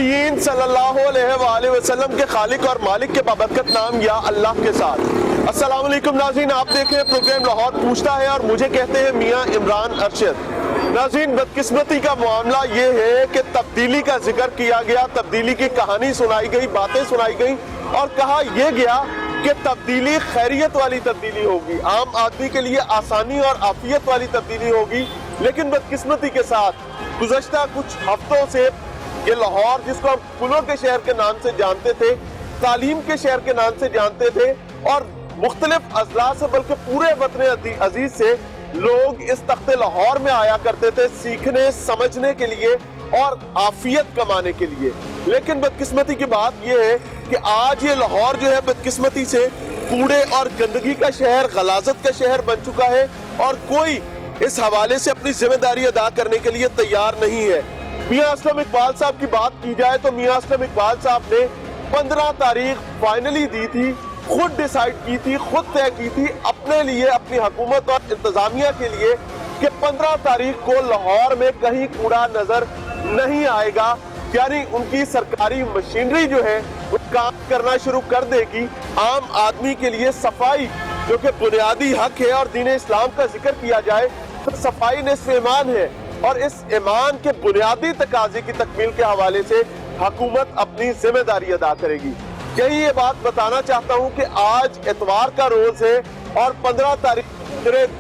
नबीयीन सल्लल्लाहु अलैहि वसल्लम के खालिक और मालिक के बाबरकत नाम या अल्लाह के साथ। अस्सलाम वालेकुम नाज़रीन, आप देख रहे हैं प्रोग्राम लाहौर पूछता है और मुझे कहते हैं मियाँ इमरान अरशद। नाज़रीन, बदकिस्मती का मामला ये है कि तब्दीली का जिक्र किया गया, तब्दीली की कहानी सुनाई गई, बातें सुनाई गई और कहा यह गया कि तब्दीली खैरियत वाली तब्दीली होगी, आम आदमी के लिए आसानी और आफियत वाली तब्दीली होगी। लेकिन बदकिस्मती के साथ गुज़श्ता कुछ हफ्तों से ये लाहौर, जिसको हम फूलों के शहर के नाम से जानते थे, तालीम के शहर के नाम से जानते थे और मुख्तलिफ अजला से बल्कि पूरे वतन अजीज से लोग इस तख्ते लाहौर में आया करते थे सीखने समझने के लिए और आफियत कमाने के लिए। लेकिन बदकिस्मती की बात यह है कि आज ये लाहौर जो है बदकिस्मती से कूड़े और गंदगी का शहर, गलाजत का शहर बन चुका है और कोई इस हवाले से अपनी जिम्मेदारी अदा करने के लिए तैयार नहीं है। मियां असलम इकबाल साहब की बात की जाए तो मियां असलम इकबाल साहब ने 15 तारीख फाइनली दी थी, खुद डिसाइड की थी, खुद तय की थी अपने लिए, अपनी हुकूमत और इंतजामिया के लिए कि 15 तारीख को लाहौर में कहीं कूड़ा नजर नहीं आएगा। यानी उनकी सरकारी मशीनरी जो है वो काम करना शुरू कर देगी। आम आदमी के लिए सफाई जो कि बुनियादी हक है और दीन इस्लाम का जिक्र किया जाए तो सफाई निस्फ़ ईमान है और इस ईमान के बुनियादी तकाजे की तकमील के हवाले से हुकूमत अपनी जिम्मेदारी अदा करेगी। यही ये बात बताना चाहता हूँ कि आज इतवार का रोज है और 15 तारीख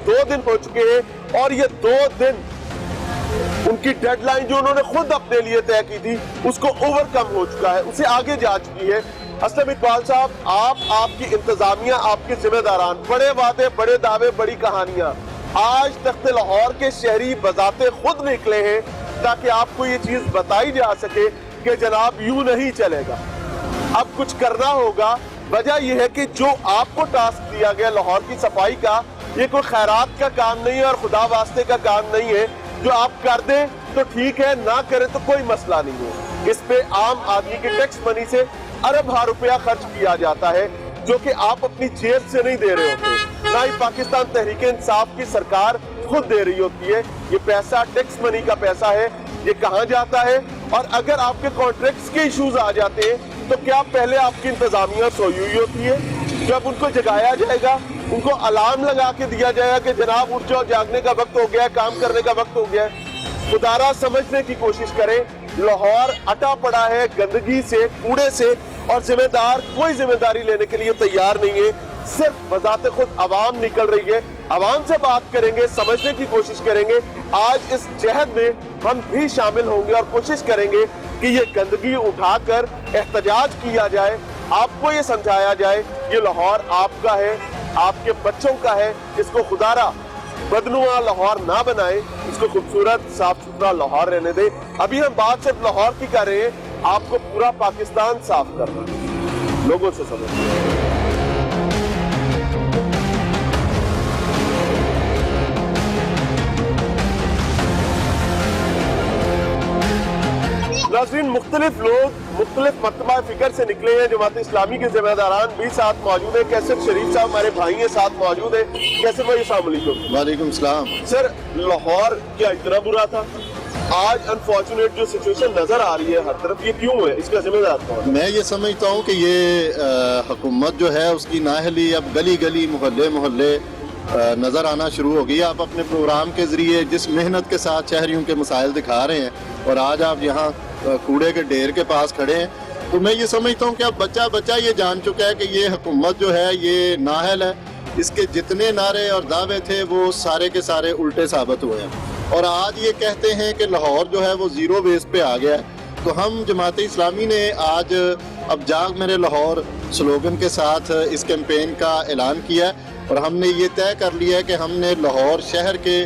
2 दिन हो चुके हैं और ये 2 दिन उनकी डेडलाइन जो उन्होंने खुद अपने लिए तय की थी उसको ओवरकम हो चुका है, उसे आगे जा चुकी है। असलम इकबाल साहब, आपकी इंतजामिया, आपके जिम्मेदारान, बड़े वादे, बड़े दावे, बड़ी कहानियां, आज तख्ते लाहौर के शहरी बजाते खुद निकले हैं ताकि आपको ये चीज बताई जा सके कि जनाब यूं नहीं चलेगा, अब कुछ करना होगा। वजह यह है कि जो आपको टास्क दिया गया लाहौर की सफाई का, ये कोई खैरात का काम नहीं है और खुदा वास्ते का काम नहीं है। जो आप कर दें तो ठीक है, ना करें तो कोई मसला नहीं है। इस पे आम आदमी के टैक्स मनी से अरब रुपया खर्च किया जाता है जो कि आप अपनी जेब से नहीं दे रहे होते, ना ही पाकिस्तान तहरीक इंसाफ की सरकार खुद दे रही होती है। ये पैसा टैक्स मनी का पैसा है, ये कहाँ जाता है? और अगर आपके कॉन्ट्रैक्ट्स के इश्यूज आ जाते हैं तो क्या पहले आपकी इंतजामिया सोई हुई होती है? जब उनको जगाया जाएगा, उनको अलार्म लगा के दिया जाएगा कि जनाब उठ जाओ, जागने का वक्त हो गया है, काम करने का वक्त हो गया है। खुदारा समझने की कोशिश करें, लाहौर अटा पड़ा है गंदगी से, कूड़े से और जिम्मेदार कोई जिम्मेदारी लेने के लिए तैयार नहीं है। सिर्फ बजाते खुद आवाम निकल रही है। आवाम से बात करेंगे, समझने की कोशिश करेंगे। आज इस जहद में हम भी शामिल होंगे और कोशिश करेंगे कि ये गंदगी उठाकर एहतजाज किया जाए, आपको ये समझाया जाए ये लाहौर आपका है, आपके बच्चों का है। इसको खुदारा बदनुमा लाहौर ना बनाए, इसको खूबसूरत साफ सुथरा लाहौर रहने दे। अभी हम बात सिर्फ लाहौर की कर रहे हैं, आपको पूरा पाकिस्तान साफ करना है, लोगों से समझना। नाज़रीन, मुख्तलिफ लोग मुख्तलिफ मकतबा फिक्र से निकले हैं। जमात इस्लामी के जिम्मेदारान भी साथ मौजूद है। कैसर शरीफ साहब हमारे भाई हैं, साथ मौजूद है। कैसर भाई, अस्सलाम वालेकुम। वालेकुम सलाम। सर, लाहौर क्या इतना बुरा था? आज अनफॉर्चुनेट जो सिचुएशन नजर आ रही है हर तरफ, ये क्यों है? इसका जिम्मेदार कौन है? मैं ये समझता हूँ कि ये हुकूमत जो है उसकी नाअहली अब गली गली मोहल्ले मोहल्ले नज़र आना शुरू हो गई। आप अपने प्रोग्राम के ज़रिए जिस मेहनत के साथ शहरियों के मसाइल दिखा रहे हैं और आज आप यहाँ कूड़े के ढेर के पास खड़े हैं, तो मैं ये समझता हूँ कि अब बच्चा बच्चा ये जान चुका है कि ये हुकूमत जो है ये नाअहल है। इसके जितने नारे और दावे थे वो सारे के सारे उल्टे साबित हुए हैं और आज ये कहते हैं कि लाहौर जो है वो ज़ीरो बेस पे आ गया है। तो हम जमात इस्लामी ने आज अब जाग मेरे लाहौर स्लोगन के साथ इस कैंपेन का ऐलान किया है और हमने ये तय कर लिया है कि हमने लाहौर शहर के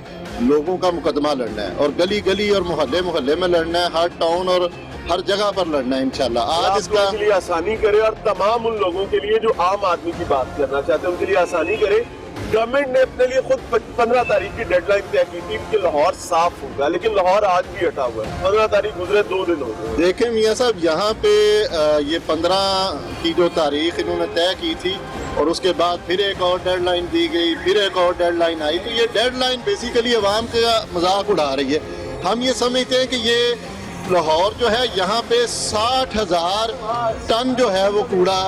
लोगों का मुकदमा लड़ना है और गली गली और मोहल्ले मोहल्ले में लड़ना है, हर टाउन और हर जगह पर लड़ना है इंशाल्लाह। आज इसका के लिए आसानी करे और तमाम उन लोगों के लिए जो आम आदमी की बात करना चाहते हैं उनके लिए आसानी करे। गवर्नमेंट ने अपने लिए खुद 15 तारीख की डेडलाइन तय की थी कि लाहौर साफ होगा, लेकिन लाहौर आज भी हटा हुआ है। 15 तारीख गुजरे 2 दिन हो गए। देखें मियाँ साहब, यहाँ पे ये 15 की जो तारीख इन्होंने तय की थी और उसके बाद फिर एक और डेडलाइन दी गई, फिर एक और डेडलाइन आई, तो ये डेडलाइन बेसिकली अवाम का मजाक उड़ा रही है। हम ये समझते हैं कि ये लाहौर जो है यहाँ पे 60,000 टन जो है वो कूड़ा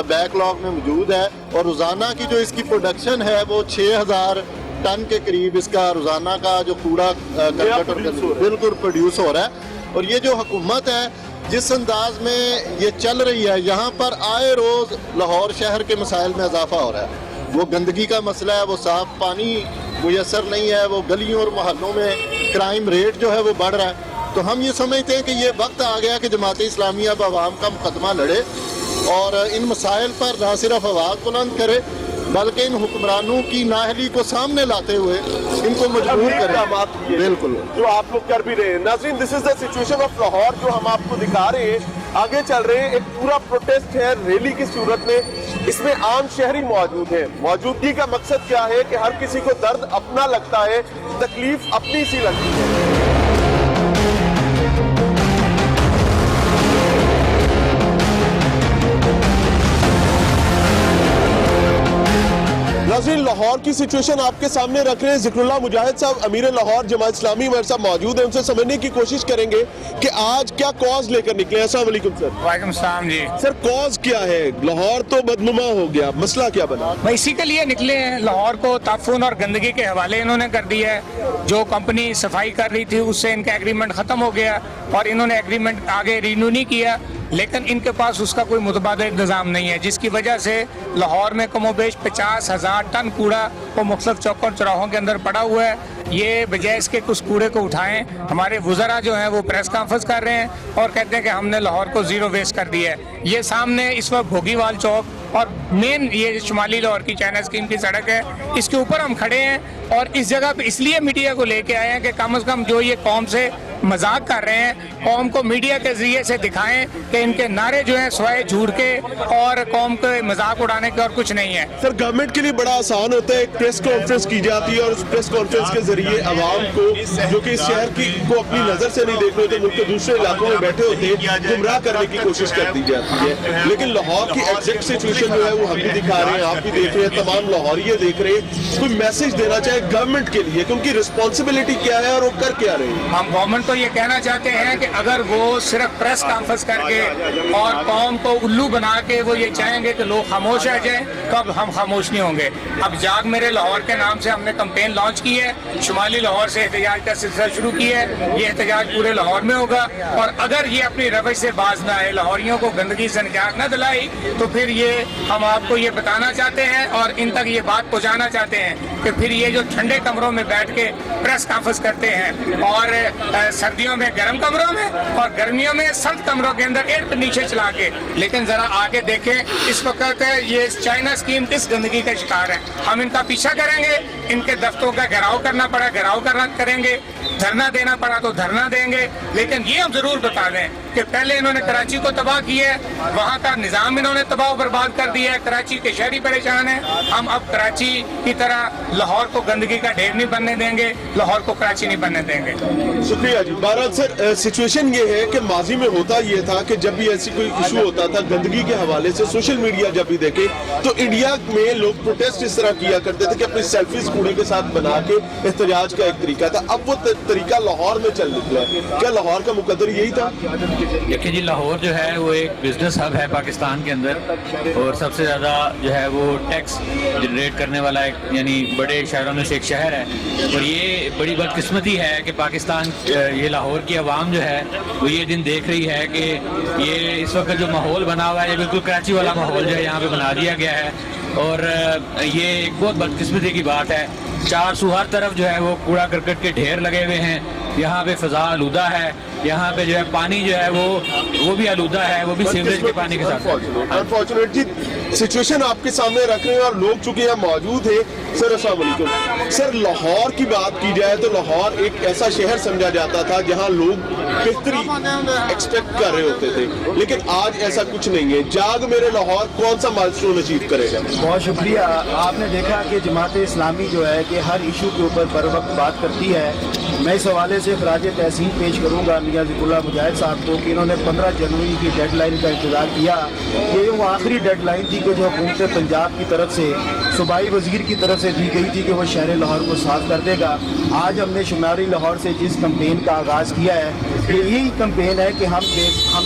बैकलॉग में मौजूद है, और रोज़ाना की जो इसकी प्रोडक्शन है वो 6,000 टन के करीब इसका रोज़ाना का जो कूड़ा करकट और बिल्कुल प्रोड्यूस हो रहा है। और ये जो हुकूमत है जिस अंदाज में ये चल रही है, यहाँ पर आए रोज़ लाहौर शहर के मसाइल में इजाफा हो रहा है। वो गंदगी का मसला है, वो साफ़ पानी मुयसर नहीं है, वो गलियों और मोहल्लों में क्राइम रेट जो है वो बढ़ रहा है। तो हम ये समझते हैं कि ये वक्त आ गया कि जमात इस्लामिया अब आवाम का मुकदमा लड़े और इन मसाइल पर ना सिर्फ आवाज़ बुलंद करे बल्कि इन हुक्मरानों की नाअहली को सामने लाते हुए इनको मजबूर करें। बिल्कुल जो आप लोग कर भी रहे हैं। नाज़रीन, this is the situation of Lahore जो हम आपको दिखा रहे हैं। आगे चल रहे हैं, एक पूरा प्रोटेस्ट है रैली की सूरत में। इसमें आम शहरी मौजूद है। मौजूदगी का मकसद क्या है कि हर किसी को दर्द अपना लगता है, तकलीफ अपनी सी लगती है। नाज़रीन, लाहौर की सिचुएशन आपके सामने रख रहे हैं। ज़िक्रुल्लाह मुजाहिद साहब अमीर लाहौर जमात इस्लामी हमारे साथ मौजूद है, उनसे समझने की कोशिश करेंगे कि आज क्या कॉज लेकर निकले। अस्सलाम वालेकुम सर। वालेकुम सलाम जी। सर, कॉज क्या है? लाहौर तो बदनुमा हो गया, मसला क्या बना? भाई इसी के लिए निकले हैं। लाहौर को ताफून और गंदगी के हवाले इन्होंने कर दिया है। जो कंपनी सफाई कर रही थी उससे इनका एग्रीमेंट ख़त्म हो गया और इन्होंने एग्रीमेंट आगे रिन्यू नहीं किया, लेकिन इनके पास उसका कोई मुतबादिल इंतज़ाम नहीं है, जिसकी वजह से लाहौर में कमोबेश 50,000 टन कूड़ा वो मुख्तलिफ चौकों चौराहों के अंदर पड़ा हुआ है। ये बजाय इसके कुछ कूड़े को उठाएं। हमारे वज़रा जो हैं वो प्रेस कॉन्फ्रेंस कर रहे हैं और कहते हैं कि हमने लाहौर को ज़ीरो वेस्ट कर दिया है। ये सामने इस वक्त भोगीवाल चौक और मेन ये शुमाली लाहौर की चाइना स्कीम की सड़क है, इसके ऊपर हम खड़े हैं और इस जगह पे इसलिए मीडिया को लेके आए हैं कि कम से कम जो ये कौम से मजाक कर रहे हैं, कौम को मीडिया के जरिए से दिखाएं कि इनके नारे जो हैं स्वाय झूठ के और कौम के मजाक उड़ाने के और कुछ नहीं है। सर, गवर्नमेंट के लिए बड़ा आसान होता है, एक प्रेस कॉन्फ्रेंस की जाती है और उस प्रेस कॉन्फ्रेंस के जरिए आवाम को जो कि इस शहर की को अपनी नजर से नहीं देख रहे होते, मुल्क के दूसरे इलाकों में बैठे होते हैं, गुमराह करने की कोशिश कर दी जाती है। लेकिन लाहौर की एग्जैक्ट सिचुएशन जो है वो हम भी दिखा रहे हैं, आप भी देख रहे हैं, तमाम लाहौरिये देख रहे हैं। कोई मैसेज देना चाहे गवर्नमेंट के लिए, क्योंकि रिस्पॉन्सिबिलिटी क्या है और वो कर क्या रहे हैं? हम गवर्नमेंट को ये कहना चाहते हैं कि अगर वो सिर्फ प्रेस कॉन्फ्रेंस करके और कौम को उल्लू बना के वो ये चाहेंगे कि लोग खामोश रह जाएं, कब हम खामोश नहीं होंगे। अब जाग मेरे लाहौर के नाम से हमने कैंपेन लॉन्च की है, शुमाली लाहौर से एहतजाज का सिलसिला शुरू किया है। ये एहतजाज पूरे लाहौर में होगा और अगर ये अपनी रवैश से बाज ना आए, लाहौरियों को गंदगी से निजात न दिलाई, तो फिर ये हम आपको ये बताना चाहते हैं और इन तक ये बात पहुँचाना चाहते हैं कि फिर ये जो ठंडे कमरों में बैठ के प्रेस कॉन्फ्रेंस करते हैं और सर्दियों में गर्म कमरों में और गर्मियों में सर्द कमरों के अंदर एयर कंडीशनर चला के, लेकिन जरा आगे देखें इस वक्त ये चाइना स्कीम किस गंदगी का शिकार है। हम इनका पीछा करेंगे, इनके दफ्तरों का घेराव करना पड़ा घेराव करेंगे, धरना देना पड़ा तो धरना देंगे, लेकिन ये हम जरूर बता दें कि पहले इन्होंने कराची को तबाह किया है, वहाँ का निज़ाम इन्होंने तबाह बर्बाद कर दिया है, कराची के शहरी परेशान है। हम अब कराची की तरह लाहौर को गंदगी का ढेर नहीं बनने देंगे, लाहौर को कराची नहीं बनने देंगे। शुक्रिया जी। बहरहाल सर, सिचुएशन ये है कि माजी में होता ये था कि जब भी ऐसी कोई इशू होता था गंदगी के हवाले से, सोशल मीडिया जब भी देखे तो इंडिया में लोग प्रोटेस्ट इस तरह किया करते थे कि अपनी सेल्फीज कूड़े के साथ बना के एहतजाज का एक तरीका था। अब वो तरीका लाहौर में चल निकला है। क्या लाहौर का मुकद्दर यही था? देखिए जी, लाहौर जो है वो एक बिजनेस हब है पाकिस्तान के अंदर और सबसे ज़्यादा जो है वो टैक्स जनरेट करने वाला एक यानी बड़े शहरों में से एक शहर है। और ये बड़ी बदकिस्मती है कि पाकिस्तान ये लाहौर की आवाम जो है वो ये दिन देख रही है कि ये इस वक्त जो माहौल बना हुआ है ये बिल्कुल कराची वाला माहौल जो है यहाँ पे बना दिया गया है। और ये एक बहुत बदकिस्मती की बात है। चार सौ हर तरफ जो है वो कूड़ा करकट के ढेर लगे हुए हैं, यहाँ पे फ़ज़ा आलूदा है, यहाँ पे जो है पानी जो है वो भी आलूदा है, वो भी सीवरेज के पानी के साथ। अनफॉर्चुनेटली सिचुएशन आपके सामने रख रहे हैं और लोग चूंकि यहाँ मौजूद है। सर, अस्सलाम वालेकुम। सर, लाहौर की बात की जाए तो लाहौर एक ऐसा शहर समझा जाता था जहाँ लोग बेहतरी एक्सपेक्ट कर रहे होते थे, लेकिन आज ऐसा कुछ नहीं है। जाग मेरे लाहौर कौन सा माइलस्टोन अचीव करेगा? बहुत शुक्रिया। आपने देखा कि जमात इस्लामी जो है कि हर इशू के ऊपर बर वक्त बात करती है। मैं इस हवाले से खराज तहसीन पेश करूँगा मियां ज़िक्रुल्लाह मुजाहिद साहब को कि इन्होंने 15 जनवरी की डेडलाइन का इंतज़ार किया। ये वो आखिरी डेडलाइन थी कि जो हुकूमत पंजाब की तरफ से सूबाई वज़ीर की तरफ से दी गई थी कि वो शहर लाहौर को साफ कर देगा। आज हमने शुमारी लाहौर से जिस कैंपेन का आगाज़ किया है यही कैंपेन है कि हम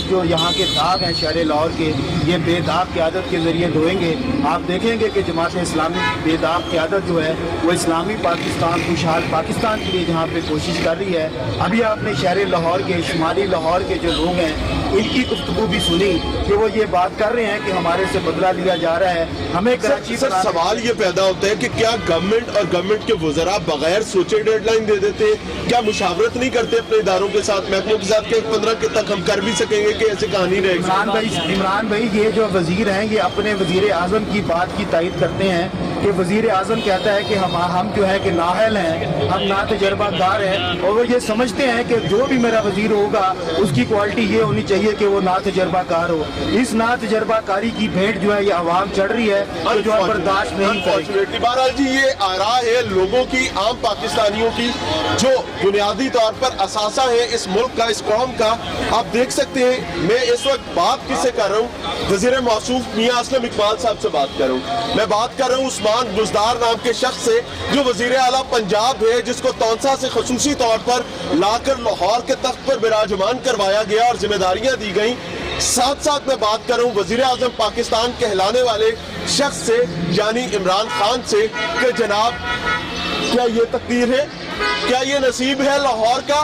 जो यहाँ के दाग हैं शहर लाहौर के, ये बेदाग क़यादत के ज़रिए धोएंगे। आप देखेंगे कि जमात इस्लामी बेदाग क़यादत जो है वो इस्लामी पाकिस्तान, खुशहाल पाकिस्तान के लिए जहाँ पे कोशिश कर रही है। अभी आपने शहर लाहौर के, शुमाली लाहौर के जो लोग हैं इनकी गुफ्तगू भी सुनी कि वो ये बात कर रहे हैं कि हमारे से बदला लिया जा रहा है। हमें कराची सर सवाल ये पैदा होता है कि क्या गवर्नमेंट और गवर्नमेंट के वज़रा बगैर सोचे डेडलाइन दे देते हैं? क्या मुशावरत नहीं करते अपने इदारों के साथ, महकमों के साथ, कि 15 के तक हम कर भी सकेंगे कि ऐसे कहानी रहेगी? इमरान भाई ये जो वजीर हैं ये अपने वजीर आज़म की बात की तायद करते हैं कि वजीर आज़म कहता है कि हम जो है कि नाअहल हैं, हम ना तजर्बाकार हैं, और वो ये समझते हैं कि जो भी मेरा वजीर होगा उसकी क्वालिटी ये होनी चाहिए कि वो ना तजर्बाकार हो। इस ना तजर्बाकारी की भेंट जो है ये आवाम चढ़ रही है और जो है बर्दाश्त नहीं करेगी। बहरहाल जी ये आरा है लोगों की, आम पाकिस्तानियों की, जो बुनियादी तौर पर असासा है इस मुल्क का, इस कौम का। आप देख सकते हैं मैं इस वक्त बात किससे कर रहा हूँ? वज़ीर मौसूफ मियां असलम इकबाल साहब से बात कर रहा हूँ। मैं बात कर रहा हूँ उस्मान बुज़दार नाम के शख्स से जो वज़ीर आला पंजाब है, जिसको तौंसा से खसूसी तौर पर लाकर लाहौर के तख्त पर विराजमान करवाया गया और जिम्मेदारियां दी गई। साथ साथ मैं बात कर रहा हूँ वज़ीर आज़म पाकिस्तान कहलाने वाले शख्स से यानी इमरान खान से कि जनाब क्या ये तकदीर है, क्या ये नसीब है लाहौर का,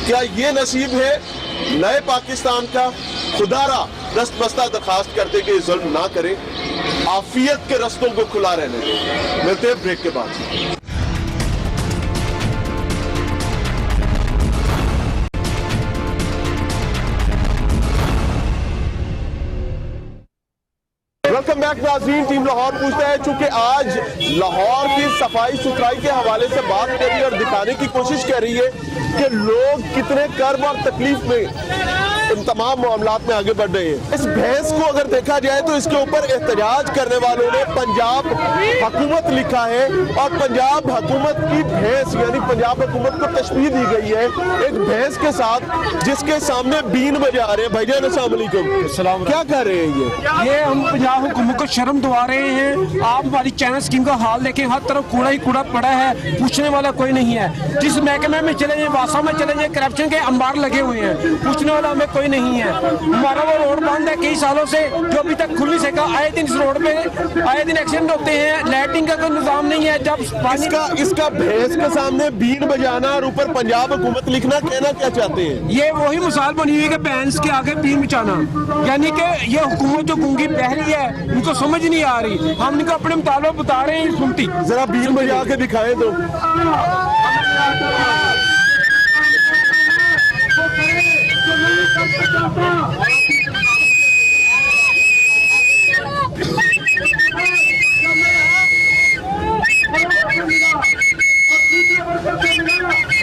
क्या ये नसीब है नए पाकिस्तान का? खुदारा दस्तबस्ता दरखास्त करते कि जुल्म ना करें, आफियत के रस्तों को खुला रहने दें। मिलते हैं ब्रेक के बाद। वेलकम बैक नाज़रीन। टीम लाहौर पूछता है, चूंकि आज लाहौर की सफाई सुथराई के हवाले से बात कर रही है और दिखाने की कोशिश कर रही है कि लोग कितने कर्ब और तकलीफ में इन तमाम मामलात में आगे बढ़ रहे हैं। इस भैंस को अगर देखा जाए तो इसके ऊपर एहतजाज करने वालों ने पंजाब हुकूमत लिखा है और पंजाब हुकूमत की भैंस यानी पंजाब हुकूमत को तशबीह दी गई है एक भैंस के साथ जिसके सामने बीन बजा रहे हैं। भाईजान अस्सलाम वालेकुम, क्या कर रहे हैं ये हम पंजाब हुकूमत को शर्म दिवा रहे हैं। आप हमारी चैनल स्कीम का हाल देखें, हर तरफ कूड़ा ही कूड़ा पड़ा है, पूछने वाला कोई नहीं है। जिस महकमे में चले जाए, वासा में चले जाए, करप्शन के अंबार लगे हुए हैं, पूछने वाला हमें कोई नहीं है। हमारा वो रोड बंद है कई सालों से, जो अभी तक खुल नहीं सका। आए दिन इस रोड पे आए दिन एक्सीडेंट होते हैं, लाइटिंग का कोई निजाम नहीं है। जब इसका भैंस के सामने बीन बजाना और ऊपर पंजाब हुकूमत लिखना, कहना क्या चाहते हैं? ये वही मिसाल बनी हुई है कि भैंस के आगे बीन बिछाना, यानी कि ये हुकूमत जो गूंगी बहरी है, इनको समझ नहीं आ रही। हम इनको अपने मुताबिक बता रहे हैं, सुनती। जरा बीन बजा के दिखाएं तो।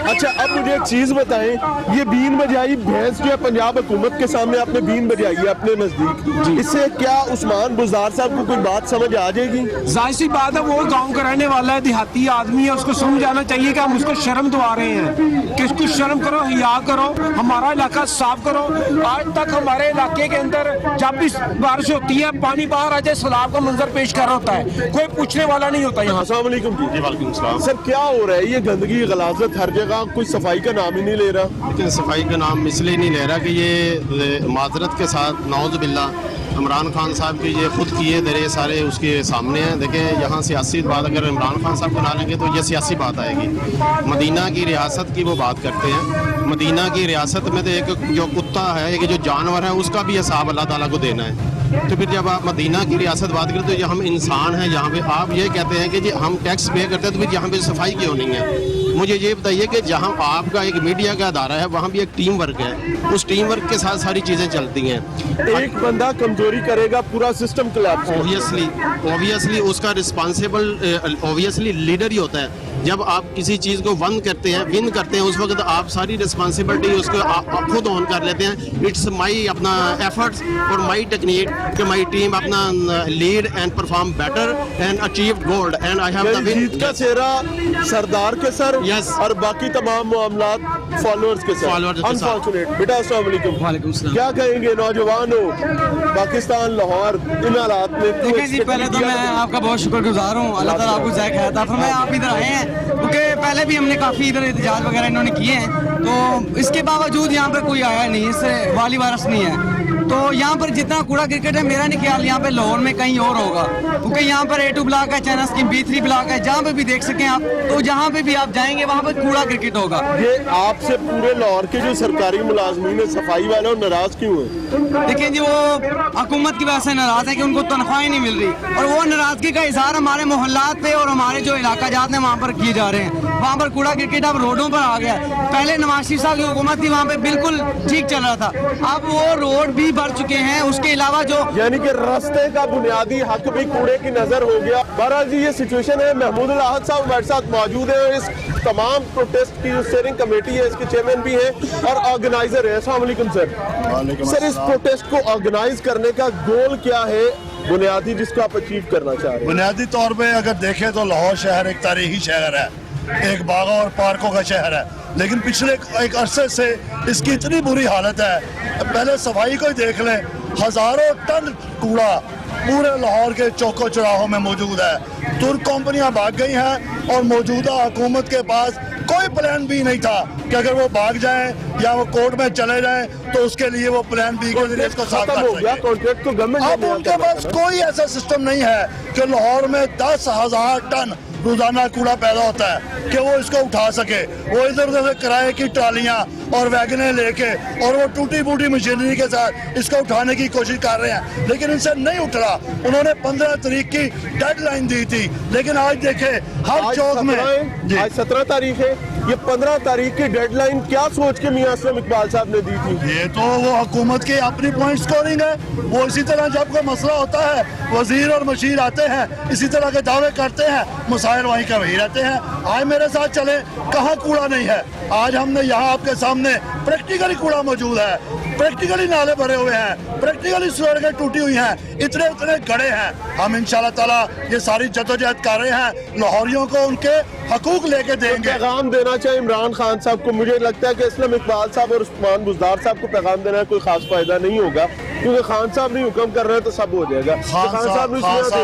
अच्छा अब मुझे एक चीज बताएं, ये बीन बजाई भैंस जो है पंजाब हुकूमत के सामने आपने बीन बजाई है अपने नजदीक, इससे क्या उस्मान बुज़दार साहब को कोई बात समझ आ जाएगी? जाहिर सी बात है, वो गांव का रहने वाला है, देहाती आदमी है, उसको समझ आना चाहिए कि हम उसको शर्म दिवा रहे हैं कि इसको शर्म करो, हिया करो, हमारा इलाका साफ करो। आज तक हमारे इलाके के अंदर जब भी बारिश होती है, पानी बाहर आ जाए, सैलाब का मंजर पेश कर रहा होता है, कोई पूछने वाला नहीं होता यहाँ। अस्सलाम वालेकुम जी। वालेकुम सलाम। सर क्या हो रहा है? ये गंदगी गलाजत हर जगह, कोई सफाई का नाम ही नहीं ले रहा। लेकिन सफाई का नाम इसलिए नहीं ले रहा कि ये माजरत के साथ नौज़ बिल्ला इमरान खान साहब की ये खुद किए दरे सारे उसके सामने हैं। देखें यहाँ सियासी बात अगर इमरान खान साहब को ना लेंगे तो ये सियासी बात आएगी। मदीना की रियासत की वो बात करते हैं। मदीना की रियासत में तो एक जो कुत्ता है, एक जो जानवर है, उसका भी हिसाब अल्लाह ताला को देना है। तो फिर जब आप मदीना की रियासत बात करें तो ये हम इंसान हैं यहाँ पे। आप ये कहते हैं कि जी हम टैक्स पे करते हैं, तो फिर यहाँ पे सफाई क्यों नहीं है? मुझे ये बताइए कि जहाँ आपका एक मीडिया का अदारा है, वहाँ भी एक टीम वर्क है, उस टीम वर्क के साथ सारी चीज़ें चलती हैं। एक बंदा कमजोरी करेगा, पूरा सिस्टम कोलैप्स। ऑब्वियसली उसका रिस्पॉन्सिबल ऑब्वियसली लीडर ही होता है। जब आप किसी चीज़ को विन करते हैं उस वक्त आप सारी रिस्पॉन्सिबिलिटी उसको आप खुद ऑन कर लेते हैं। इट्स माई अपना एफर्ट्स और माई टेक्निक कि माई टीम अपना lead and perform better and achieve gold and I have the win. जीत का चेहरा सरदार के सर Yes. और बाकी तमाम मामलात फॉलोअर्स के साथ। अनफॉर्चुनेट। बेटा अस्सलाम वालेकुम। वालेकुम सलाम। क्या कहेंगे नौजवान हो पाकिस्तान लाहौर इन हालात में? देखिए जी, पहले तो मैं आपका बहुत शुक्रगुजार हूँ, अल्लाह ताला आपको ज़ायक हयात फरमाए। आप इधर आए हैं क्योंकि पहले पहले भी हमने काफ़ी इधर एहतजाज वगैरह इन्होंने किए हैं, तो इसके बावजूद यहाँ पे कोई आया नहीं, इससे वाली वारस नहीं है। तो यहाँ पर जितना कूड़ा क्रिकेट है, मेरा नहीं ख्याल यहाँ पे लाहौर में कहीं और होगा, क्योंकि यहाँ पर A2 ब्लॉक है, चाइना स्कीम B3 ब्लॉक है, जहाँ पे भी देख सकें आप, तो जहाँ पे भी आप जाएंगे वहाँ पे कूड़ा क्रिकेट होगा। ये आपसे पूरे लाहौर के जो सरकारी मुलाजमीन है, सफाई वाले, और नाराज क्यों है? देखिए जी, वो हुकूमत की वजह से नाराज है कि उनको तनख्वाहें नहीं मिल रही, और वो नाराजगी का इजहार हमारे मोहल्लात पे और हमारे जो इलाका जात हैं वहाँ पर किए जा रहे हैं। वहाँ पर कूड़ा क्रिकेट अब रोडों पर आ गया है। पहले नवाज शरीफ साहब की हुकूमत थी, वहाँ पे बिल्कुल ठीक चल रहा था, अब वो रोड भी बढ़ चुके हैं, उसके अलावा जो यानी कि रास्ते का बुनियादी हक भी कूड़े की नजर हो गया। बहरहाल जी ये सिचुएशन है। महमूद अहद साहब हमारे साथ मौजूद है, और इस तमाम प्रोटेस्ट की जो स्टीयरिंग कमेटी है इसके चेयरमैन भी हैं और ऑर्गेनाइजर है। अस्सलाम वालेकुम सर। सर, इस प्रोटेस्ट को ऑर्गेनाइज करने का गोल क्या है बुनियादी, जिसको आप अचीव करना चाह रहे हैं? बुनियादी तौर पे अगर देखें तो लाहौर शहर एक तारीखी शहर है, एक बागों और पार्कों का शहर है, लेकिन पिछले एक अरसे से इसकी इतनी बुरी हालत है। पहले सफाई को ही देख लें, हजारों टन कूड़ा पूरे लाहौर के चौकों चौराहों में मौजूद है। तुर्क कंपनियां भाग गई हैं और मौजूदा हुकूमत के पास कोई प्लान बी नहीं था कि अगर वो भाग जाएं या वो कोर्ट में चले जाएं तो उसके लिए वो प्लान बी के जरिए इसको साथ कर सकें। कॉन्ट्रैक्ट तो गवर्नमेंट अब उनके पास कोई ऐसा सिस्टम नहीं है कि लाहौर में 10,000 टन रोजाना कूड़ा पैदा होता है कि वो इसको उठा सके। वो इधर उधर से किराए की ट्रालियां और वैगने लेके और वो टूटी फूटी मशीनरी के साथ इसको उठाने की कोशिश कर रहे हैं, लेकिन इनसे नहीं उठ रहा। उन्होंने 15 तारीख की डेडलाइन दी थी, लेकिन आज देखे हर चौक में, आज 17 तारीख है, ये 15 तारीख की डेडलाइन क्या सोच के मियां असलम इकबाल साहब ने दी थी? ये तो वो हुकूमत की अपनी पॉइंट स्कोरिंग है। वो इसी तरह जब कोई मसला होता है वजीर और मशीर आते हैं, इसी तरह के दावे करते हैं, मसाइल वहीं का वहीं रहते हैं। आज मेरे साथ चले, कहाँ कूड़ा नहीं है। आज हमने यहाँ आपके सामने प्रैक्टिकली कूड़ा मौजूद है, प्रैक्टिकली नाले भरे हुए हैं, प्रैक्टिकली सड़कें टूटी हुई हैं, इतने इतने गड्ढे हैं। हम इंशाल्लाह ताला ये सारी जद्दोजहद कर रहे हैं, लाहौरियों को उनके हकूक लेके देंगे। पैगाम देना चाहिए इमरान खान साहब को। मुझे लगता है कि असलम इकबाल साहब और उस्मान बुज़दार साहब को पैगाम देना कोई खास फायदा नहीं होगा, क्योंकि खान साहब नहीं हुक्म कर रहे हैं तो सब हो जाएगा। खान साहब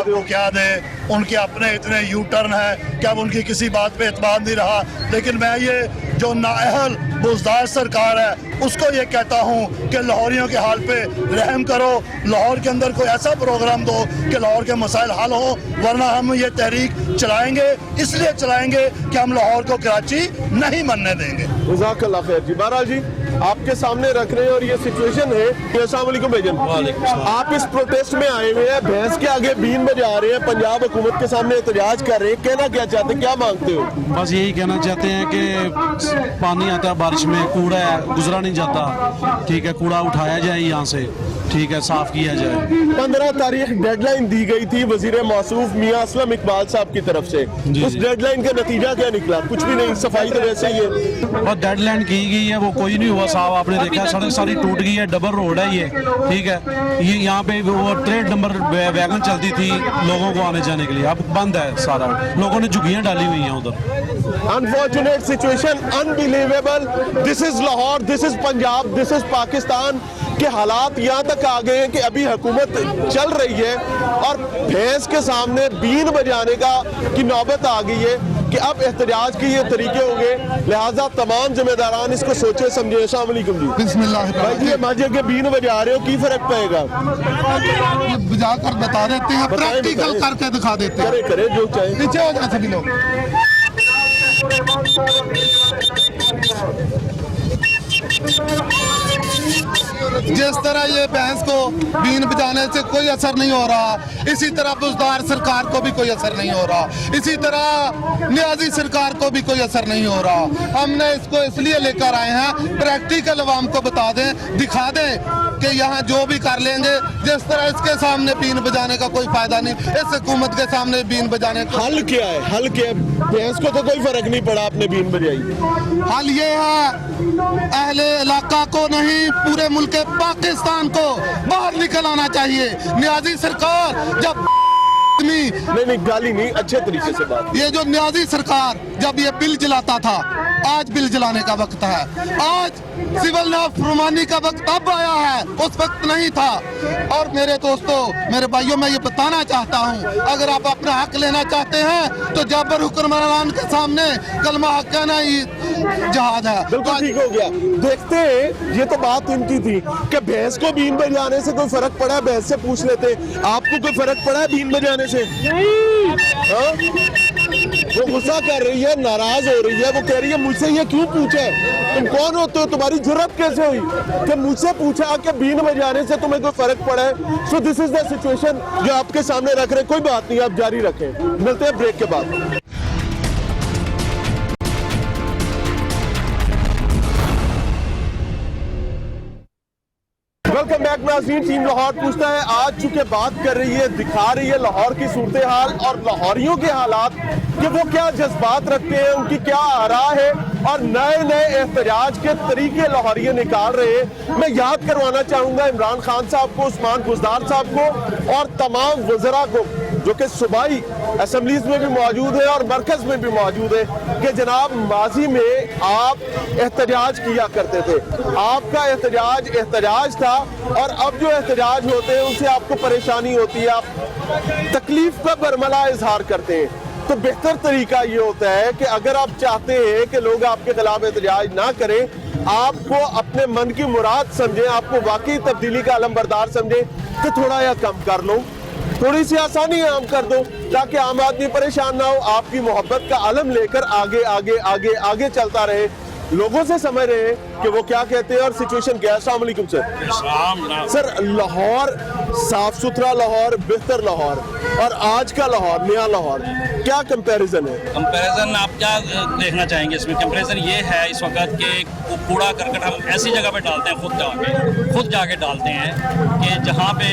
को क्या दे, उनके अपने इतने यू टर्न है कि अब उनकी किसी बात पे एतमाद नहीं रहा। लेकिन मैं ये जो नाअहल बुज़दार सरकार है उसको ये कहता हूँ कि लाहौरियों के हाल पे रहम करो, लाहौर के अंदर कोई ऐसा प्रोग्राम दो कि लाहौर के मसाइल हल हो, वरना हम ये तहरीक चलाएंगे, इसलिए चलाएंगे कि हम लाहौर को कराची नहीं बनने देंगे। जज़ाकल्लाह खैर जी। बहरहाल जी आपके सामने रख रहे हैं और ये सिचुएशन है। अस्सलाम वालेकुम भाईजान, आप इस प्रोटेस्ट में आए हुए हैं, भैंस के आगे बीन बजा रहे हैं, पंजाब हुकूमत के सामने एहतजाज कर रहे हैं, कहना क्या चाहते हैं, क्या मांगते हो? बस यही कहना चाहते हैं कि पानी आता है बारिश में, कूड़ा है गुजरा नहीं जाता, ठीक है, कूड़ा उठाया जाए यहाँ से, ठीक है, साफ किया जाए। 15 तारीख डेडलाइन दी गई थी वजीर मौसूफ मियां असलम इकबाल साहब की तरफ से, उस डेडलाइन का नतीजा क्या निकला? कुछ भी नहीं, सफाई तो वैसे ही है। और डेडलाइन की गई है, वो कोई नहीं हुआ साहब। आपने देखा सड़क सारी टूट गई है, डबल रोड है ये, ठीक है, ये यहाँ पे वो ट्रेड नंबर वैगन चलती थी लोगों को आने जाने के लिए, अब बंद है सारा, लोगों ने झुग्गियाँ डाली हुई हैं उधर। Unfortunate situation, unbelievable. This is Lahore, this is Punjab, this is Pakistan के हालात यहाँ तक आ गए हैं कि अभी हुकूमत चल रही है और भैंस के सामने बीन बजाने का की नौबत आ गई है कि अब एहतजाज के ये तरीके होंगे। लिहाजा तमाम जिम्मेदारान इसको सोचे समझे। अस्सलाम वालेकुम जी। बिस्मिल्लाह भाई जी, माजे के बीन बजा रहे हो, की फर्क पड़ेगा? बजा कर बता देते हैं, प्रैक्टिकल करके दिखा देते हैं। करे जो चाहे, नीचे हो जाए सभी लोग। जिस तरह ये भैंस को बीन बजाने से कोई असर नहीं हो रहा, इसी तरह बुज़दार सरकार को भी कोई असर नहीं हो रहा, इसी तरह नियाजी सरकार को भी कोई असर नहीं हो रहा। हमने इसको इसलिए लेकर आए हैं, प्रैक्टिकल अवाम को बता दें, दिखा दें कि यहाँ जो भी कर लेंगे। जिस तरह इसके सामने बीन बजाने का कोई फायदा नहीं, इस हुकूमत के सामने बीन बजाने का हल क्या है? हल क्या है? भैंस को तो कोई फर्क नहीं पड़ा, आपने बीन बजाई। हल ये है, अहले इलाका को नहीं, पूरे मुल्क पाकिस्तान को बाहर निकल आना चाहिए। नियाजी सरकार जब नहीं गाली नहीं, अच्छे तरीके से बात। ये जो न्याजी सरकार जब ये बिल जलाता था, आज बिल जलाने का वक्त है। आज सिविल नाफरमानी का वक्त अब आया है, उस वक्त नहीं था। और मेरे दोस्तों, मेरे भाइयों, मैं ये बताना चाहता हूँ, अगर आप अपना हक लेना चाहते हैं तो जाबर हुक्मरान के सामने कलमा हक कहना ही जहाद है। बिल्कुल ठीक हो गया। देखते हैं, ये तो बात इनकी थी कि भैंस को बीन बजाने से कोई फर्क पड़ा है, भैंस से पूछ लेते। आपको कोई फर्क पड़ा है बीन बजाने से? हाँ? वो गुस्सा कर रही है, नाराज हो रही है, वो कह रही है मुझसे ये क्यों पूछा है, तुम कौन होते हो, तुम्हारी जुर्रत कैसे हुई कि मुझसे पूछा कि बीन बजाने से तुम्हें कोई फर्क पड़ा है। So this is the situation जो आपके सामने रख रहे हैं। कोई बात नहीं, आप जारी रखें, मिलते हैं ब्रेक के बाद। वेलकम बैक नाज़रीन। टीम लाहौर पूछता है आज चूंकि बात कर रही है, दिखा रही है लाहौर की सूरत हाल और लाहौरियों के हालात, कि वो क्या जज्बात रखते हैं, उनकी क्या आरा है और नए नए एहतजाज के तरीके लाहौरिये निकाल रहे हैं। मैं याद करवाना चाहूँगा इमरान खान साहब को, उस्मान बुज़दार साहब को और तमाम वज़रा को जो कि सूबाई असम्बलीज में भी मौजूद है और मरकज़ में भी मौजूद है, कि जनाब माजी में आप एहतजाज किया करते थे, आपका एहतजाज था और अब जो एहतजाज होते हैं उनसे आपको परेशानी होती है, आप तकलीफ का बरमला इजहार करते हैं। तो बेहतर तरीका ये होता है कि अगर आप चाहते हैं कि लोग आपके खिलाफ एहतजाज ना करें, आपको अपने मन की मुराद समझें, आपको वाकई तब्दीली का अलम बरदार समझें, तो थोड़ा या कम कर लो, थोड़ी सी आसानी आम कर दो ताकि आम आदमी परेशान ना हो, आपकी मोहब्बत का अलम लेकर आगे आगे आगे आगे चलता रहे। लोगों से समझ रहे हैं कि वो क्या कहते हैं और सिचुएशन क्या है। अस्सलाम वालेकुम सर। लाहौर, साफ सुथरा लाहौर, बेहतर लाहौर और आज का लाहौर, नया लाहौर, क्या कंपैरिजन है? कंपैरिजन आप क्या देखना चाहेंगे इसमें? कंपैरिजन ये है इस वक्त के कूड़ा करकट हम ऐसी जगह पे डालते हैं, खुद जाके डालते हैं कि जहाँ पे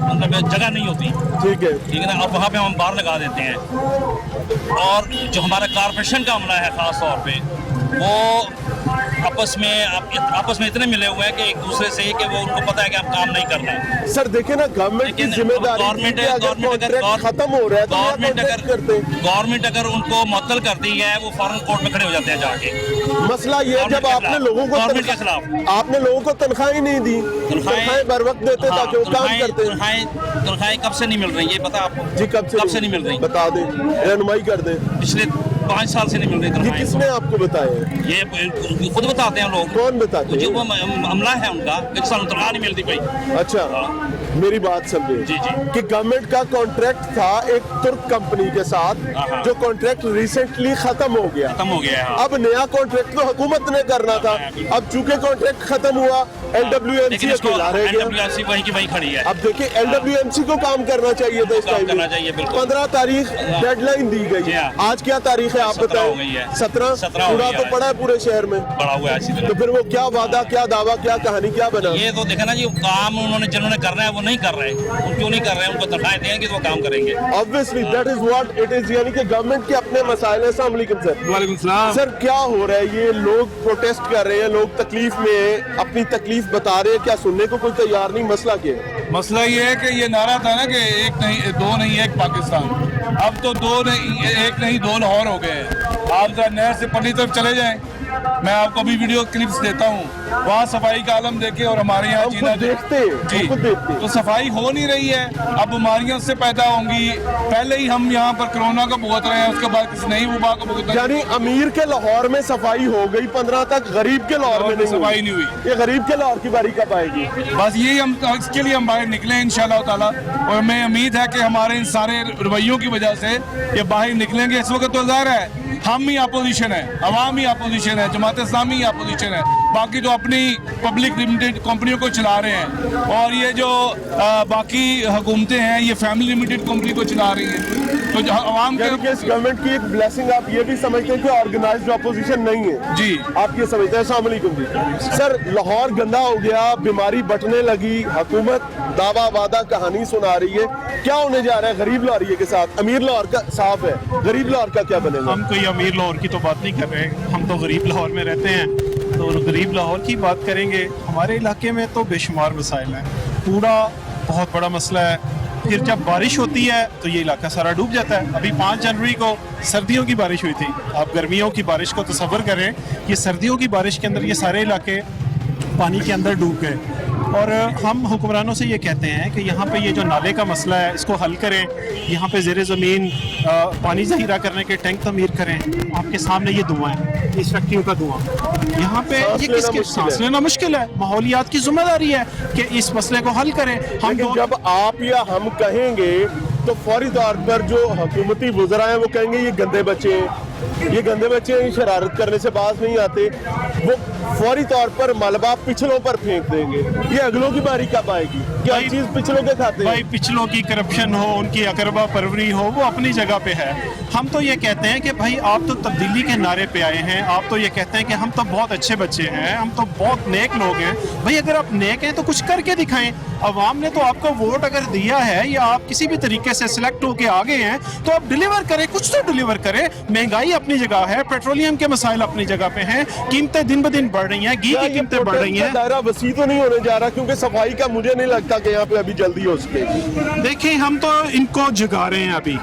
मतलब जगह नहीं होती, ठीक है ना, और वहाँ पे हम बाहर लगा देते हैं। और जो हमारा कारपोरेशन का अमला है ख़ास तौर पे, वो आपस में इतने मिले हुए हैं कि एक दूसरे से कि वो उनको पता है कि आप काम नहीं करना है। सर देखे ना, गवर्नमेंट की जिम्मेदारी खत्म हो रहा है, गवर्नमेंट अगर उनको मुअत्तल करती है, वो फौरन कोर्ट में खड़े हो जाते हैं जाके। मसला ये जब आपने लोगों को गवर्नमेंट के खिलाफ आपने लोगों को तनख्वाही नहीं दी, तनख्वाहें बर वक्त देते ताकि वो काम करते। तनख्वाहें कब से नहीं मिल रही, ये पता आपको? जी कब से नहीं मिल रही, बता दें, रहनुमाई कर दें। पिछले 5 साल से नहीं मिल रही तनख्वाहें। किसने आपको बताया? ये खुद बताते हैं लोग। कौन बताते हैं? जो वो अमला है उनका, कि साल तनख्वाह नहीं मिलती भाई। अच्छा, मेरी बात समझे जी कि गवर्नमेंट का कॉन्ट्रैक्ट था एक तुर्क कंपनी के साथ, जो कॉन्ट्रैक्ट रिसेंटली खत्म हो गया। अब नया कॉन्ट्रैक्ट तो हुकूमत ने करना था। अब चूंकि कॉन्ट्रैक्ट खत्म हुआ, LWMC वहीं की वहीं खड़ी है। अब देखिए, LWMC को काम करना चाहिए था इस टाइम पे। 15 तारीख डेडलाइन दी गई, आज क्या तारीख है आप बताएं? 17 पूरा तो पड़ा है पूरे शहर में, पड़ा हुआ है। तो फिर वो क्या वादा, क्या दावा, क्या कहानी, क्या बना? ये तो देखा ना जी, काम उन्होंने जिन्होंने करना है वो नहीं कर रहे। वो क्यों नहीं कर रहे हैं? उनको तनख्वाहें देंगे तो वो काम करेंगे। Obviously that is what it is, यानी कि गवर्नमेंट के अपने मसाइल हैं। अस्सलाम वालेकुम सर। वालेकुम सलाम। सर क्या हो रहा है? ये लोग प्रोटेस्ट कर रहे हैं, लोग तकलीफ में हैं, अपनी तकलीफ बता रहे हैं, क्या सुनने को कोई तैयार नहीं? मसला क्या है? मसला ये है कि ये नारा था ना कि एक नहीं दो नहीं एक पाकिस्तान, अब तो दो नहीं एक नहीं दो लाहौर हो गए हैं। आप जरा नहर से पल्ली तरफ चले जाएं, मैं आपको अभी वीडियो क्लिप्स देता हूँ, वहाँ सफाई का आलम देखे और हमारे यहाँ जीना देखते जी, तो सफाई हो नहीं रही है। अब बीमारियां उससे पैदा होंगी। पहले ही हम यहाँ पर कोरोना का भुगत रहे हैं, उसके बाद किसी नई वबा का भुगत। यानी अमीर के लाहौर में सफाई हो गई 15 तक, गरीब के लाहौर में सफाई नहीं हुई। ये गरीब के लाहौर की बारी कब आएगी? बस यही हम इसके लिए हम बाहर निकले इंशाल्लाह ताला, और हमें उम्मीद है कि हमारे इन सारे रवैयों की वजह से ये बाहर निकलेंगे। इस वक्त तो ज़ाहिर है हम ही अपोजिशन है, अवाम ही अपोजिशन है, जमात इस्लामी ही अपोजिशन है, बाकी तो अपनी पब्लिक लिमिटेड कंपनियों को चला रहे हैं, और ये जो बाकी हुकूमतें हैं ये फैमिली लिमिटेड कंपनी को चला रही हैं। तो जो अवाम के इस गवर्नमेंट की एक ब्लेसिंग आप ये भी समझते हैं कि ऑर्गेनाइज्ड अपोजिशन नहीं है? जी आप ये समझते हैं। अस्सलाम वालेकुम जी। सर लाहौर गंदा हो गया, बीमारी बटने लगी, हुकूमत दावा वादा कहानी सुना रही है, क्या होने जा रहा है गरीब लाहौरिये के साथ? अमीर लाहौर का साफ है, गरीब लाहौर का क्या बनेगा? हम कोई अमीर लाहौर की तो बात नहीं कर रहे, हम तो गरीब लाहौर में रहते हैं, तो गरीब लाहौर की बात करेंगे। हमारे इलाके में तो बेशुमार मसाइल हैं, कूड़ा बहुत बड़ा मसला है, फिर जब बारिश होती है तो ये इलाका सारा डूब जाता है। अभी 5 जनवरी को सर्दियों की बारिश हुई थी, आप गर्मियों की बारिश को तसव्वुर करें, ये सर्दियों की बारिश के अंदर ये सारे इलाके पानी के अंदर डूब गए। और हम हुक्मरानों से ये कहते हैं कि यहाँ पे ये जो नाले का मसला है इसको हल करें, यहाँ पे ज़ेरे ज़मीन पानी ज़हीरा करने के टैंक तमीर करें। आपके सामने ये धुआं है, इस फैक्ट्रियों का धुआं, यहाँ पे ये किसके सांस लेना मुश्किल है। माहौलियात की जिम्मेदारी है कि इस मसले को हल करें। हम जब आप या हम कहेंगे तो फौरी तौर पर जो हुकूमती वुज़रा हैं वो कहेंगे ये गंदे बच्चे हैं, ये गंदे बच्चे हैं, शरारत करने से बाज नहीं आते, वो फौरी तौर पर मलबा पिछलों पर फेंक देंगे। ये अगलों की बारी कब आएगी? क्या चीज़ पिछलों के खाते हैं? भाई पिछलों की करप्शन हो, उनकी अकरबा परवरी हो, वो अपनी जगह पे है। हम तो ये कहते हैं कि भाई आप तो तब्दीली के नारे पे आए हैं, आप तो ये कहते हैं कि हम तो बहुत अच्छे बच्चे हैं, हम तो बहुत नेक लोग हैं। भाई अगर आप नेक हैं तो कुछ करके दिखाएं। अवाम ने तो आपको वोट अगर दिया है या आप किसी भी तरीके से सिलेक्ट होके आ गए हैं तो आप डिलीवर करें, कुछ तो डिलीवर करें। महंगाई अपनी जगह है, पेट्रोलियम के मसाइल अपनी जगह पे हैं, कीमतें दिन ब दिन बढ़ रही हैं, घी की कीमतें बढ़ रही हैं। दायरा वसी तो नहीं होने जा रहा, क्योंकि सफाई का मुझे नहीं लगता कि यहाँ पे अभी जल्दी हो सकेगी। देखिए हम तो इनको जगा रहे हैं अभी,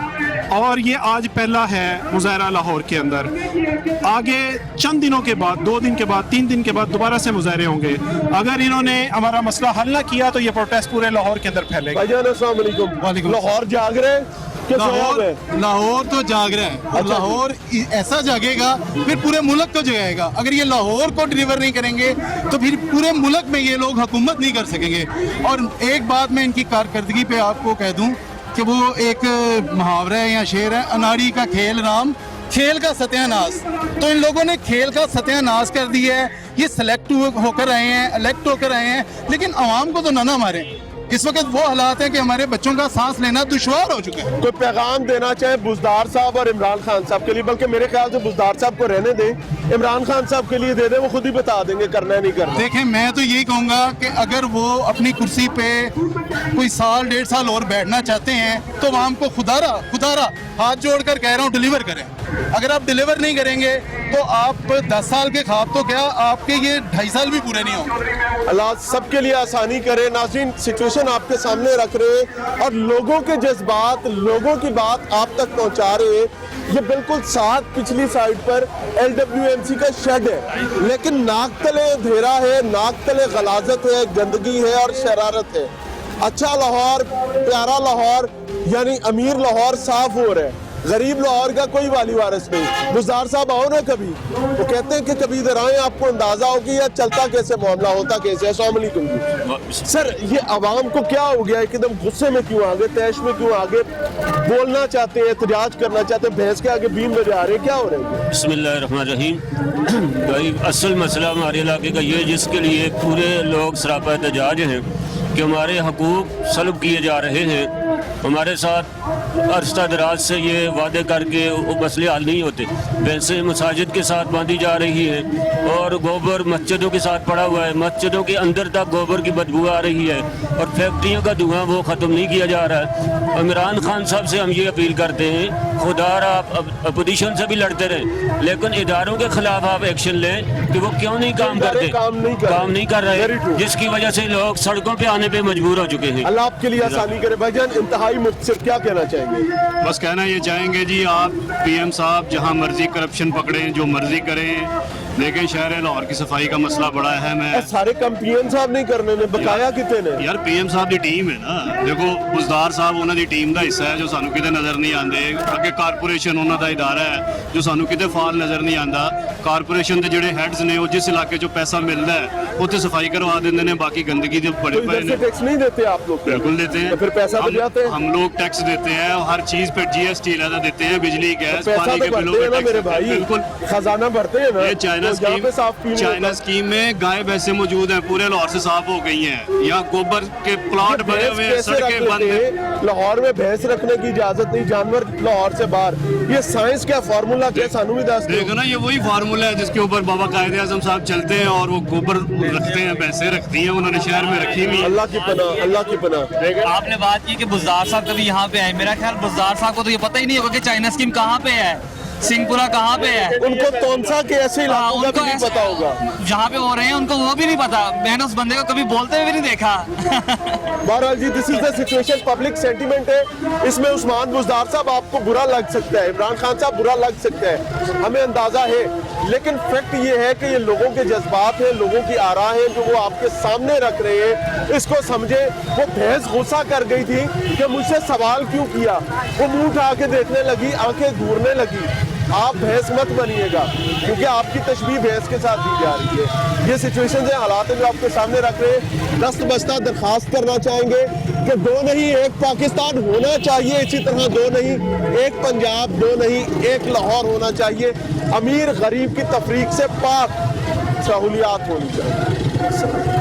और ये आज पहला है मुजाहरा लाहौर के अंदर। आगे चंद दिनों के बाद, 2 दिन के बाद, 3 दिन के बाद दोबारा से मुजाहरे होंगे। अगर इन्होंने हमारा मसला हल ना किया तो ये प्रोटेस्ट पूरे लाहौर के अंदर फैलेगा। भाईजान अस्सलाम वालेकुम। लाहौर जाग रहे हैं? लाहौर तो जाग रहा है, और लाहौर ऐसा जागेगा फिर पूरे मुल्क को जगाएगा। अगर ये लाहौर को डिलीवर नहीं करेंगे तो फिर पूरे मुल्क में ये लोग हुकूमत नहीं कर सकेंगे। और एक बात मैं इनकी कारकर्दगी पे आपको कह दूं कि वो एक मुहावरा है या शेर है, अनाड़ी का खेल राम, खेल का सत्यानाश। तो इन लोगों ने खेल का सत्यानाश कर दिया है। ये सेलेक्ट होकर आए हैं, इलेक्ट होकर आए हैं, लेकिन आवाम को तो ना मारे। इस वक्त वो हालात हैं कि हमारे बच्चों का सांस लेना दुश्वार हो चुका है। कोई पैगाम देना चाहे बुज़दार साहब और इमरान खान साहब के लिए? बल्कि मेरे ख्याल से बुज़दार साहब को रहने दें, इमरान खान साहब के लिए दे दें, वो खुद ही बता देंगे करना है नहीं करना। देखें, मैं तो यही कहूँगा कि अगर वो अपनी कुर्सी पे कोई साल 1.5 साल और बैठना चाहते हैं तो आवाम को खुदारा हाथ जोड़कर कह रहा हूँ डिलीवर करें। अगर आप डिलीवर नहीं करेंगे तो आप 10 साल के ख्वाब तो क्या, आपके ये 2.5 साल भी पूरे नहीं होंगे। अल्लाह सबके लिए आसानी करे। नाज़रीन, सिचुएशन आपके सामने रख रहे हैं और लोगों के जज्बात, लोगों की बात आप तक पहुंचा रहे हैं। ये बिल्कुल साथ पिछली साइड पर LWMC का शेड है, लेकिन नाक तले अंधेरा है, नाक तले गलाजत है, गंदगी है और शरारत है। अच्छा लाहौर, प्यारा लाहौर, यानी अमीर लाहौर साफ हो रहा है, गरीब लाहौर का कोई वाली वारिस नहीं। बुज़दार साहब आओ ना कभी, वो कहते हैं कि कभी इधर आए, आपको अंदाजा हो कि यह चलता कैसे, मामला होता कैसे। अस्सलाम वालेकुम जी। सर, ये आवाम को क्या हो गया, एकदम गुस्से में क्यों आगे, तैश में क्यों आगे, बोलना चाहते हैं, एहतजाज करना चाहते हैं, भैंस के आगे बीन बजा रहे हैं, क्या हो रहा है? बिस्मिल्लाहिर्रहमानिर्रहीम। भाई असल मसला हमारे इलाके का ये, जिसके लिए पूरे लोग सरापा एहतजाज हैं कि हमारे हकूक सल्ब किए जा रहे हैं। हमारे साथ अरसा दराज से ये वादे करके वो मसले हल नहीं होते। वैसे मसाजिद के साथ बांधी जा रही है और गोबर मस्जिदों के साथ पड़ा हुआ है, मस्जिदों के अंदर तक गोबर की बदबू आ रही है और फैक्ट्रियों का धुआं वो ख़त्म नहीं किया जा रहा है। इमरान खान साहब से हम ये अपील करते हैं, खुदारा आप अपोजिशन से भी लड़ते रहें, लेकिन इदारों के खिलाफ आप एक्शन लें कि वो क्यों नहीं काम करते, काम नहीं कर रहे, जिसकी वजह से लोग सड़कों पे आने पे मजबूर हो चुके हैं। अल्लाह आपके लिए आसानी करे। भाईजान, इंतहाई मुख्तसर क्या कहना चाहेंगे? बस कहना ये चाहेंगे जी, आप PM साहब जहाँ मर्जी करप्शन पकड़ें, जो मर्जी करें, लेकिन शहर लाहौर की सफाई का मसला बड़ा अहम है। सारे काम PM साहब नहीं करने ने, बकाया कितने ने? यार PM साहब की टीम है ना, देखो बुज़दार साहब उन्होंने टीम का हिस्सा है जो सानू किते नजर नहीं आते। अगे कारपोरेशन उन्हों का इदारा है जो सानू किते फाल नजर नहीं आता। कारपोरेशन के जोड़े हैड्स ने, वो जिस इलाके चो पैसा मिलता है उत्थे सफाई करवा देंगे ने, बाकी गंदगी जो बड़े पे टैक्स नहीं देते आप लोग? बिल्कुल देते हैं। तो फिर पैसा तो जाते हैं। हम लोग टैक्स देते हैं, हर चीज पे GST लगा देते हैं, बिजली गैस पानी के बिलों पे मेरे भाई, बिल्कुल खजाना भरते हैं ना। ये चाइना स्कीम में गाय भैंसे मौजूद हैं, पूरे लाहौर से साफ हो गई हैं। यहाँ गोबर के प्लाट बने हुए हैं, सड़कें बंद हैं। लाहौर में भैंस रखने की इजाजत नहीं, जानवर लाहौर से बाहर। ये साइंस क्या फार्मूला क्या, सानू भी दस देखो ना, ये वही फार्मूला है जिसके ऊपर बाबा कायदे आज़म साहब चलते हैं और वो गोबर रखते हैं, भैंसे रखती हैं, उन्होंने शहर में रखी हुई। अल्लाह की पनाह, अल्लाह की पनाह। आपने बात की कि बुज़दार साहब कभी यहाँ पे आए, मेरा ख्याल बुज़दार साहब को तो ये पता ही नहीं होगा कि चाइना स्कीम कहाँ पे है। सिंहपुरा कहाँ पे है? उनको तोनसा के ऐसे इलाकों का भी नहीं पता होगा जहाँ पे हो रहे हैं उनको वो भी नहीं पता। मैंने उस बंदे को कभी बोलते हुए भी नहीं देखा। बहरहाल जी, this is the situation, public sentiment है। इसमें उस्मान बुज़दार साहब आपको बुरा लग सकता है, इमरान खान साहब बुरा लग सकता है, हमें अंदाजा है, लेकिन फैक्ट ये है कि ये लोगों के जज्बात हैं, लोगों की आरा है जो वो आपके सामने रख रहे हैं। इसको समझे। वो भैंस गुस्सा कर गई थी कि मुझसे सवाल क्यों किया, वो मुंह उठा के देखने लगी, आंखें घूरने लगी। आप भैंस मत बनिएगा, क्योंकि आपकी तशबीह भैंस के साथ दी जा रही है। ये सिचुएशन है, हालात जो आपके सामने रख रहे हैं। दस्त बस्ता दरखास्त करना चाहेंगे कि दो नहीं एक पाकिस्तान होना चाहिए, इसी तरह दो नहीं एक पंजाब, दो नहीं एक लाहौर होना चाहिए। अमीर गरीब की तफरीक से पाक सहूलियात होनी चाहिए।